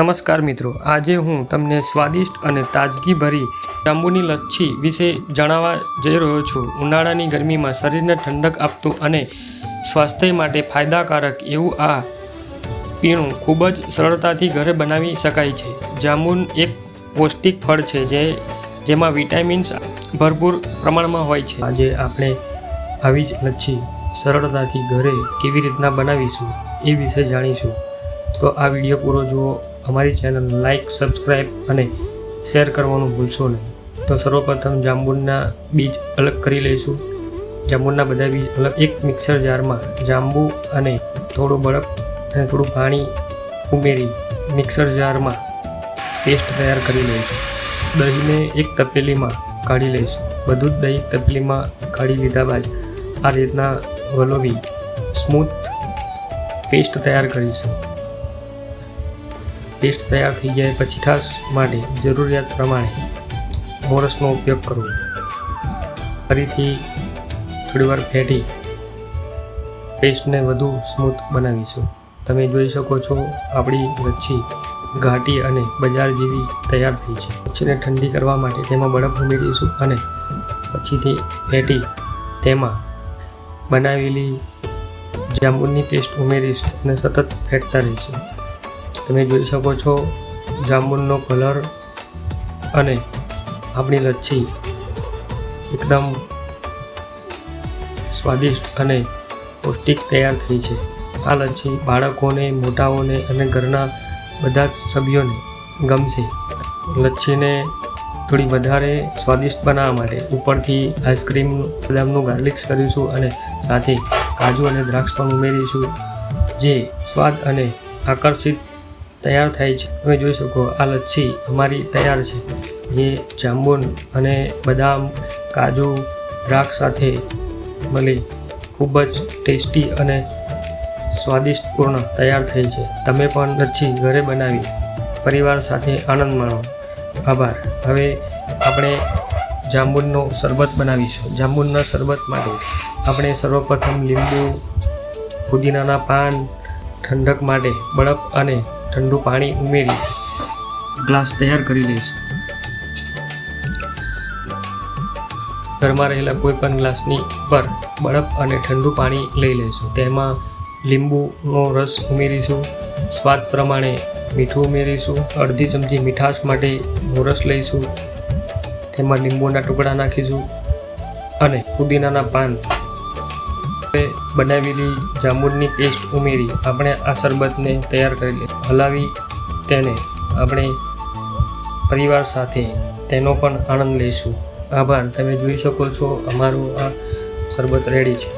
નમસ્કાર મિત્રો, આજે હું તમને સ્વાદિષ્ટ અને તાજગીભરી જાંબુની લચ્છી વિશે જણાવવા જઈ રહ્યો છું. ઉનાળાની ગરમીમાં શરીરને ઠંડક આપતું અને સ્વાસ્થ્ય માટે ફાયદાકારક એવું આ પીણું ખૂબ જ સરળતાથી ઘરે બનાવી શકાય છે. જાંબુ એક પૌષ્ટિક ફળ છે જેમાં વિટામિન્સ ભરપૂર પ્રમાણમાં હોય છે. આજે આપણે આવી જ લચ્છી સરળતાથી ઘરે કેવી રીતના બનાવીશું એ વિશે જાણીશું. તો આ વિડીયો પૂરો જુઓ. અમારી ચેનલ લાઇક, સબસ્ક્રાઈબ અને શેર કરવાનું ભૂલશો નહીં. તો સર્વપ્રથમ જાંબુના બીજ અલગ કરી લઈશું. જાંબુના બધા બીજ અલગ એક મિક્સર જારમાં જાંબુ અને થોડું બરફ અને થોડું પાણી ઉમેરી મિક્સર જારમાં પેસ્ટ તૈયાર કરી લઈશું. દહીંને એક તપેલીમાં કાઢી લઈશું. બધું જ દહીં તપેલીમાં કાઢી લીધા બાદ આ રીતના વલોવી સ્મૂથ પેસ્ટ તૈયાર કરીશું. પેસ્ટ તૈયાર થઈ જાય પછી છાશ માટે જરૂરિયાત પ્રમાણે મોરસનો ઉપયોગ કરવો. ફરીથી થોડીવાર ફેટી પેસ્ટને વધુ સ્મૂથ બનાવીશું. તમે જોઈ શકો છો આપણી લચ્છી ઘાટી અને બજાર જેવી તૈયાર થઈ છે. લચ્છીને ઠંડી કરવા માટે તેમાં બરફ ઉમેરીશું અને પછીથી ફેટી તેમાં બનાવેલી જાંબુની પેસ્ટ ઉમેરીશું અને સતત ફેટતા રહીશું. તમે જોઈ શકો છો જાંબુનો કલર અને આપણી લચ્છી એકદમ સ્વાદિષ્ટ અને પૌષ્ટિક તૈયાર થઈ છે. આ લચ્છી બાળકોને, મોટાઓને અને ઘરના બધા જ સભ્યોને ગમશે. લચ્છીને થોડી વધારે સ્વાદિષ્ટ બનાવવા માટે ઉપરથી આઈસ્ક્રીમ બદામનું ગાર્લિક્સ કરીશું અને સાથે કાજુ અને દ્રાક્ષ પણ ઉમેરીશું, જે સ્વાદ અને આકર્ષિત તૈયાર થાય છે. તમે જોઈ શકો આ લચ્છી અમારી તૈયાર છે. જે જાંબુન અને બદામ, કાજુ, દ્રાક્ષ સાથે મળી ખૂબ જ ટેસ્ટી અને સ્વાદિષ્ટપૂર્ણ તૈયાર થઈ છે. તમે પણ લચ્છી ઘરે બનાવી પરિવાર સાથે આનંદ માણો. આભાર. હવે આપણે જાંબુનો શરબત બનાવીશું. જાંબુના શરબત માટે આપણે સર્વપ્રથમ લીંબુ, પુદીનાના પાન, ઠંડક માટે બરફ અને ઠંડુ પાણી ઉમેરી ગ્લાસ તૈયાર કરી લઈશું. ઘરમાં રહેલા કોઈ પણ ગ્લાસની પર બરફ અને ઠંડુ પાણી લઈ લઈશું. તેમાં લીંબુનો રસ ઉમેરીશું. સ્વાદ પ્રમાણે મીઠું ઉમેરીશું. અડધી ચમચી મીઠાશ માટે મોરસ લઈશું. તેમાં લીંબુના ટુકડા નાખીશું અને પુદીનાના પાન બનાવેલી જાંબુની પેસ્ટ ઉમેરી આપણે આ શરબતને તૈયાર કરી લઈશું. હલાવી તેને આપણે પરિવાર સાથે તેનો પણ આનંદ લઈશું. આભાર. તમે જોઈ શકો છો અમારું આ શરબત રેડી છે.